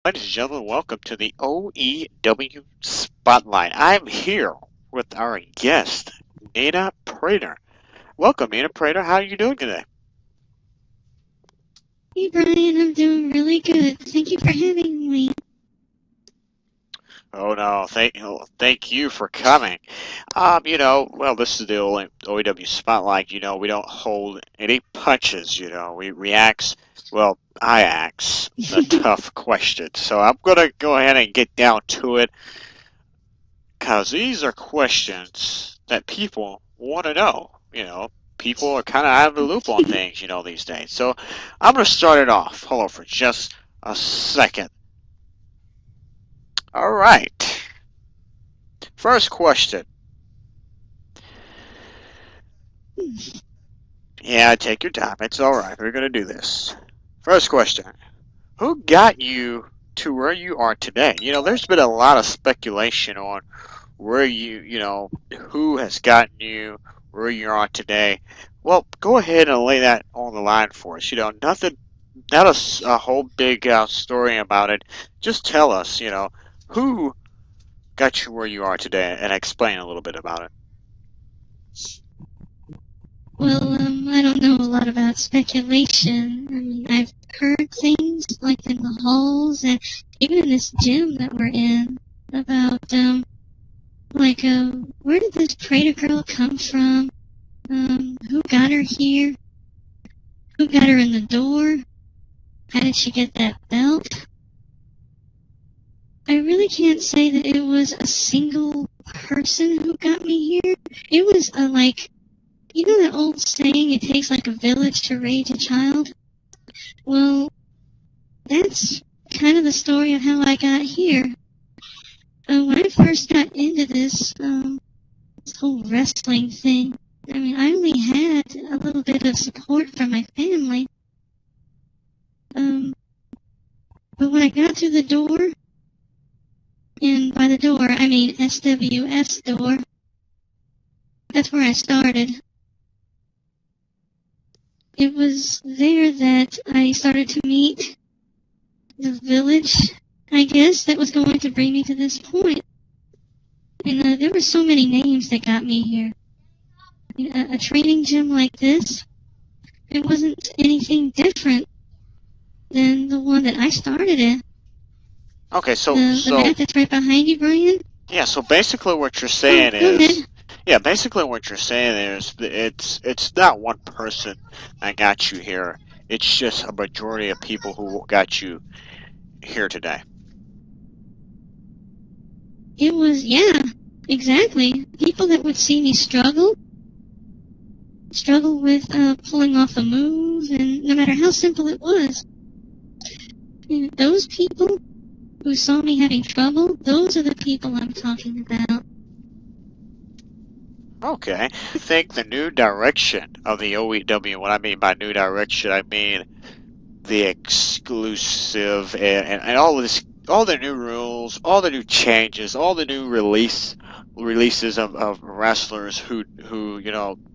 Ladies and gentlemen, welcome to the OEW Spotlight. I'm here with our guest, Nina Prater. Welcome, Nina Prater. How are you doing today? Hey Brian, I'm doing really good. Thank you for having me. Oh no, thank you for coming. This is the OEW Spotlight. We don't hold any punches. I ask the tough questions. So I'm gonna go ahead and get down to it, because these are questions that people want to know. People are kind of out of the loop on things, these days. So I'm going to start it off. Hold on for just a second. All right. First question. Yeah, take your time. It's all right. We're going to do this. First question. Who got you to where you are today? There's been a lot of speculation on where who has gotten you where you are today. Well, go ahead and lay that on the line for us. Not a whole big story about it. Just tell us, who got you where you are today, and explain a little bit about it. Well, I don't know a lot about speculation. I mean, I've heard things like in the halls and even in this gym that we're in about, where did this Prater girl come from? Who got her here? Who got her in the door? How did she get that belt? I really can't say that it was a single person who got me here. It was you know that old saying, it takes like a village to raise a child? Well, that's kind of the story of how I got here. When I first got into this whole wrestling thing, I mean, I only had a little bit of support from my family. But when I got through the door, and by the door, I mean SWS door, that's where I started. It was there that I started to meet the village, I guess, that was going to bring me to this point. And there were so many names that got me here. A training gym like this, it wasn't anything different than the one that I started in. Okay, the map that's right behind you, Brian? Yeah, so basically what you're saying it's not one person that got you here. It's just a majority of people who got you here today. It was, yeah, exactly. People that would see me struggle with pulling off a move, and no matter how simple it was. And those people who saw me having trouble, those are the people I'm talking about. Okay. I think the new direction of the OEW, what I mean by new direction, I mean the exclusive and all of this, all the new rules, all the new changes, all the new releases of wrestlers who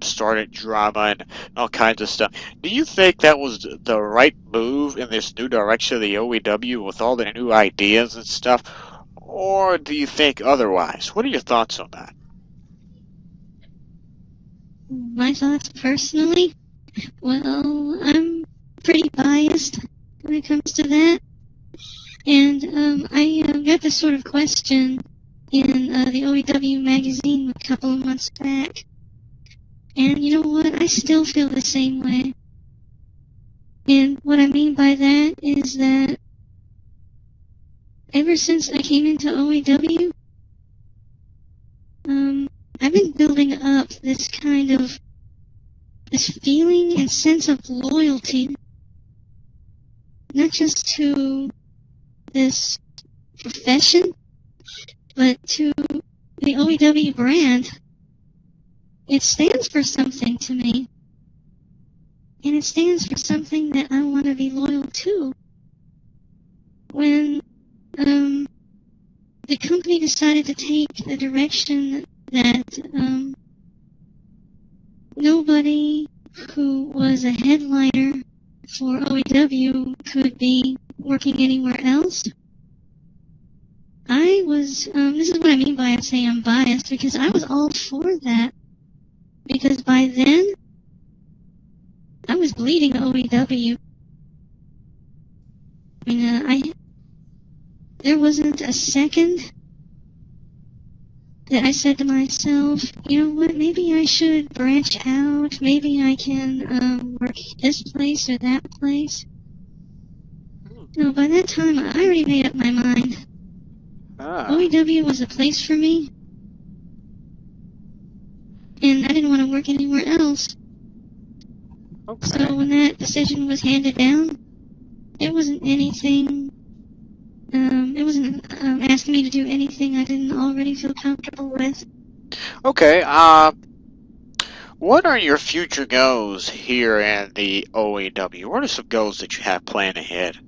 started drama and all kinds of stuff. Do you think that was the right move in this new direction of the OEW with all the new ideas and stuff, or do you think otherwise? What are your thoughts on that? My thoughts personally? Well, I'm pretty biased when it comes to that. And I got this sort of question in the OEW magazine a couple of months back. And you know what? I still feel the same way. And what I mean by that is that ever since I came into OEW, I've been building up this feeling and sense of loyalty, not just to this profession, but to the OEW brand. It stands for something to me, and it stands for something that I want to be loyal to. When the company decided to take the direction that nobody who was a headliner for OEW could be working anywhere else, this is what I mean by I say I'm biased, because I was all for that. Because by then, I was bleeding OEW. I mean, there wasn't a second that I said to myself, you know what, maybe I should branch out, maybe I can work this place or that place. No, by that time, I already made up my mind. OEW was a place for me, and I didn't want to work anywhere else. Okay. So when that decision was handed down, it wasn't anything, it wasn't asking me to do anything I didn't already feel comfortable with. Okay, what are your future goals here in the OEW? What are some goals that you have planned ahead?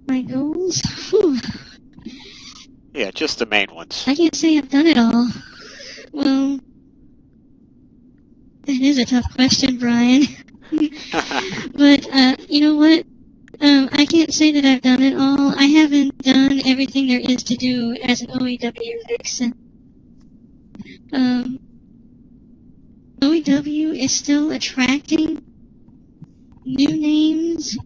My goals? Whew. Yeah, just the main ones. I can't say I've done it all. Well, that is a tough question, Brian. But, you know what? I can't say that I've done it all. I haven't done everything there is to do as an OEW vixen. OEW is still attracting new names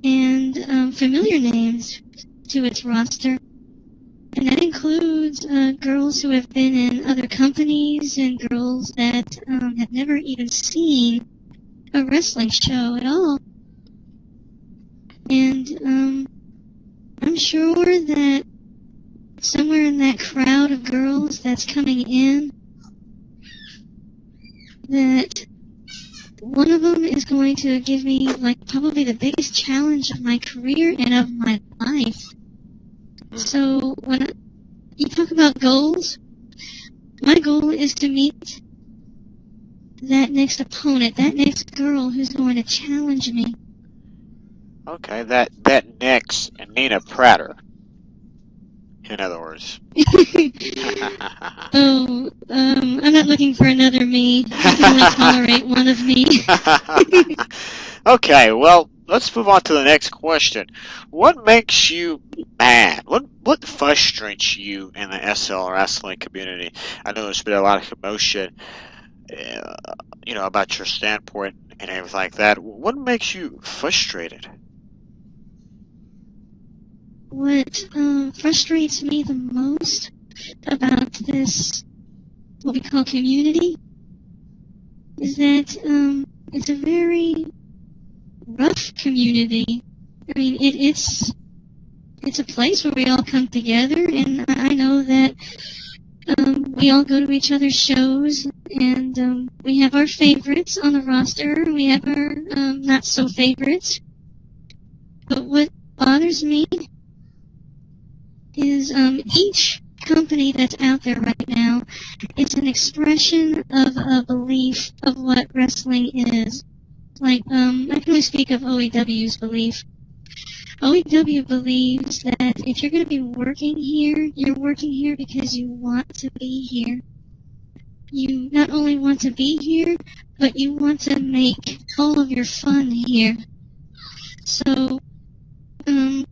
and familiar names to its roster. And that includes girls who have been in other companies and girls that have never even seen a wrestling show at all. And I'm sure that somewhere in that crowd of girls that's coming in, that one of them is going to give me, like, probably the biggest challenge of my career and of my life. So when you talk about goals, my goal is to meet that next opponent, that next girl who's going to challenge me. Okay, that next Nina Prater, in other words. I'm not looking for another me. You can only tolerate one of me. Okay, well, let's move on to the next question. What makes you mad? What frustrates you in the SL wrestling community? I know there's been a lot of commotion, about your standpoint and everything like that. What makes you frustrated? What frustrates me the most about this, what we call community, is that it's a very rough community. I mean, it's a place where we all come together, and I know that we all go to each other's shows, and we have our favorites on the roster, we have our not-so-favorites. But what bothers me is each company that's out there right now is an expression of a belief of what wrestling is. Like, I can only speak of OEW's belief. OEW believes that if you're going to be working here, you're working here because you want to be here. You not only want to be here, but you want to make all of your fun here. So,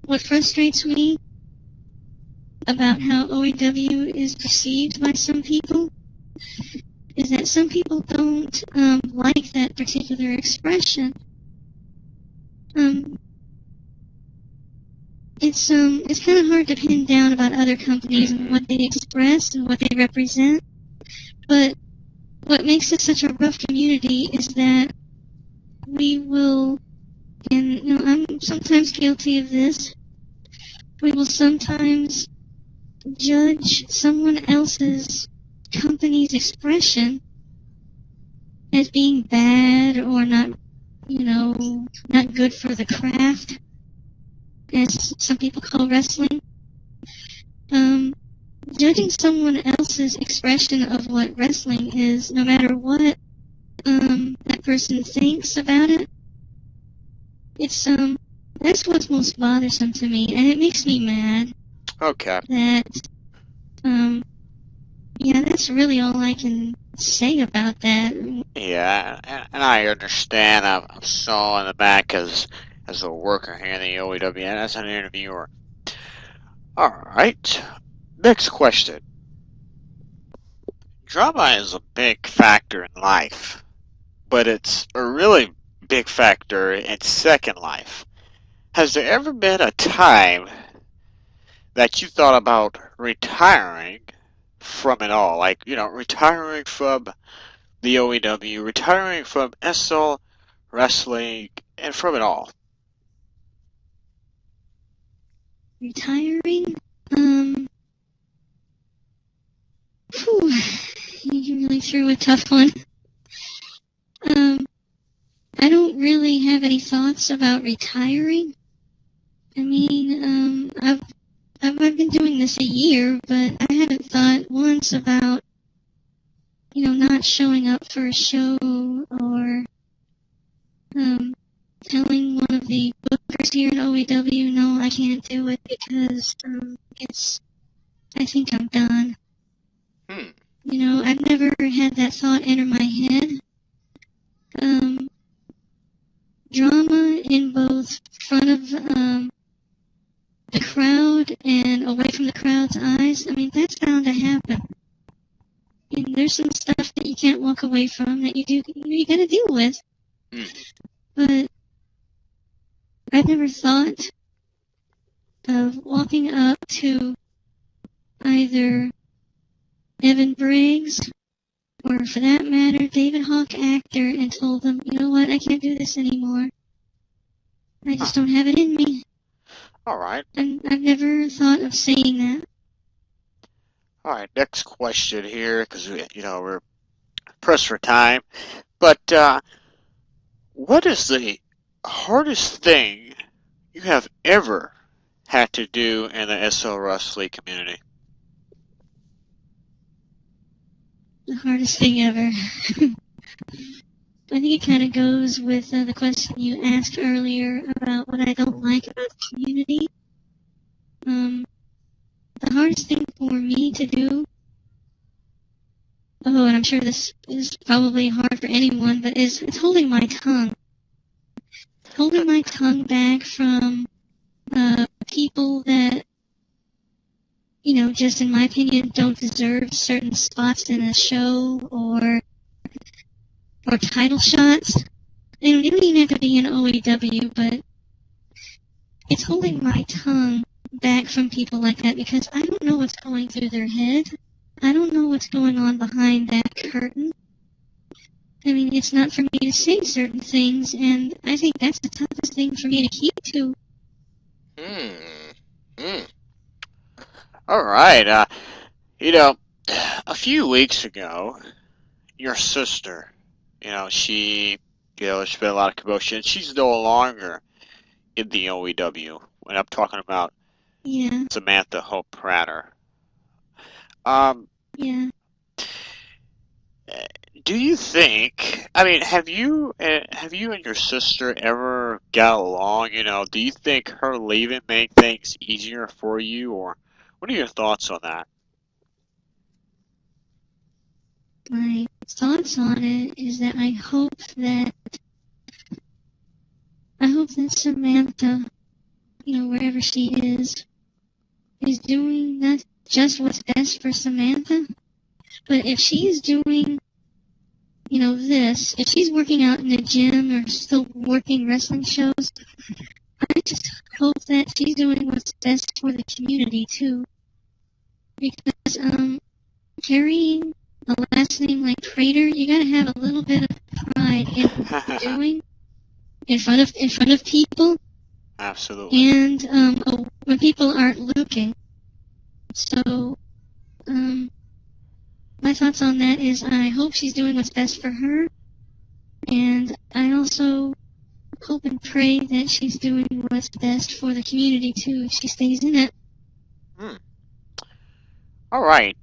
what frustrates me about how OEW is perceived by some people is that some people don't like that particular expression. It's kind of hard to pin down about other companies and what they express and what they represent. But what makes it such a rough community is that we will, and I'm sometimes guilty of this, we will sometimes judge someone else's company's expression as being bad or not, not good for the craft, as some people call wrestling. Judging someone else's expression of what wrestling is, no matter what that person thinks about it, it's that's what's most bothersome to me, and it makes me mad. Okay. That's really all I can say about that. Yeah, and I understand. I'm so in the back as a worker here in the OEW and as an interviewer. All right. Next question. Drama is a big factor in life, but it's a really big factor in second life. Has there ever been a time that you thought about retiring from it all? Like, retiring from the OEW, retiring from SL wrestling, and from it all? Retiring? Whew, you really threw a tough one. Um, I don't really have any thoughts about retiring. I mean, I've been doing this a year, but I haven't thought once about, not showing up for a show or, telling one of the bookers here at OEW, no, I can't do it because, I think I'm done. Hmm. I've never had that thought enter my head. Drama in both front of, the crowd and away from the crowd's eyes, I mean, that's bound to happen. And there's some stuff that you can't walk away from that you gotta deal with. Hmm. But I've never thought of walking up to either Evan Briggs or, for that matter, David Hawk actor and told them, you know what, I can't do this anymore. I just don't have it in me. All right. And I've never thought of saying that. All right. Next question here, because we're pressed for time. But what is the hardest thing you have ever had to do in the SL wrestling community? The hardest thing ever. I think it kind of goes with the question you asked earlier about what I don't like about the community. The hardest thing for me to do, and I'm sure this is probably hard for anyone, but it's holding my tongue. Holding my tongue back from people that, just in my opinion, don't deserve certain spots in a show or title shots. They don't even have to be in OEW, but it's holding my tongue back from people like that because I don't know what's going through their head. I don't know what's going on behind that curtain. I mean, it's not for me to say certain things, and I think that's the toughest thing for me to keep to. All right. A few weeks ago, your sister, she, there's been a lot of commotion. She's no longer in the OEW. And I'm talking about Yeah, Samantha Hope Prater. Um, yeah. do you think? I mean, have you and your sister ever got along? Do you think her leaving made things easier for you, or what are your thoughts on that? My thoughts on it is that I hope that Samantha, wherever she is doing not just what's best for Samantha, but if she's doing, if she's working out in the gym or still working wrestling shows, I just hope that she's doing what's best for the community too. Because carrying a last name like Prater, you gotta have a little bit of pride in what you're doing in front of people, Absolutely. and when people aren't looking. So, my thoughts on that is I hope she's doing what's best for her, and I also hope and pray that she's doing what's best for the community too if she stays in it. Hmm. All right.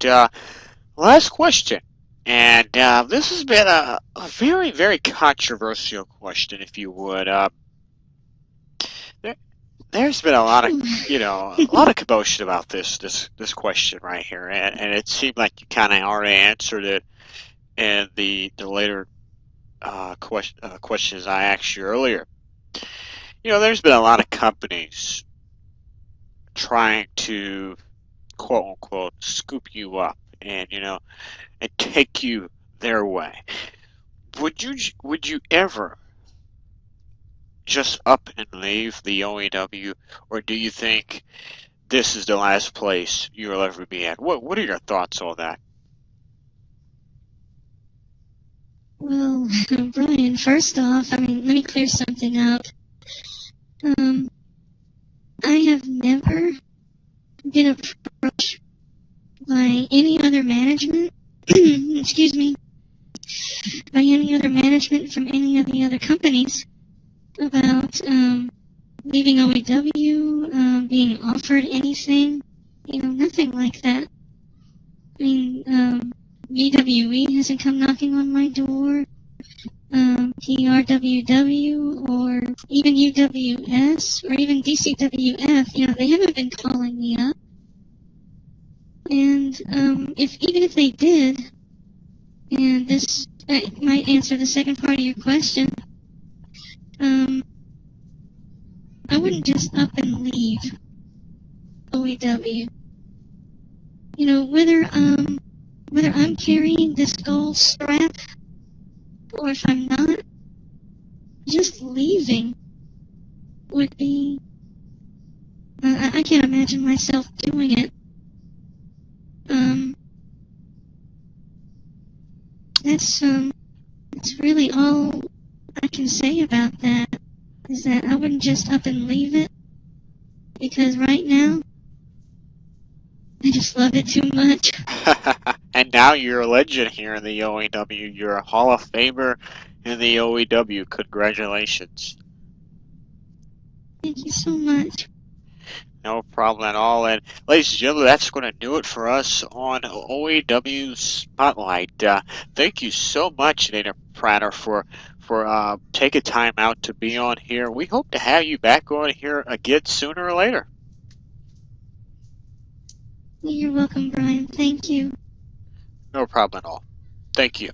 Last question. And this has been a very, very controversial question, if you would. There, there's been a lot of, a lot of commotion about this question right here, and it seemed like you kind of already answered it in the later questions I asked you earlier. There's been a lot of companies trying to quote unquote scoop you up and and take you their way. Would you ever just up and leave the OEW, or do you think this is the last place you will ever be at? What are your thoughts on that? Well, Brian, first off, let me clear something up. I have never been approached by any other management, excuse me, by any other management from any of the other companies about leaving OEW, being offered anything, nothing like that. I mean, UWE hasn't come knocking on my door, PRWW, or even UWS, or even DCWF, they haven't been calling me up. And even if they did, and this might answer the second part of your question, I wouldn't just up and leave OEW. Whether I'm carrying this gold strap or if I'm not, just leaving would be. I can't imagine myself doing it. That's really all I can say about that. Is that I wouldn't just up and leave it, because right now I just love it too much. And now you're a legend here in the OEW. You're a Hall of Famer in the OEW. Congratulations. Thank you so much. No problem at all. And ladies and gentlemen, that's going to do it for us on OEW Spotlight. Thank you so much, Nina Prater, for taking time out to be on here. We hope to have you back on here again sooner or later. You're welcome, Brian. Thank you. No problem at all. Thank you.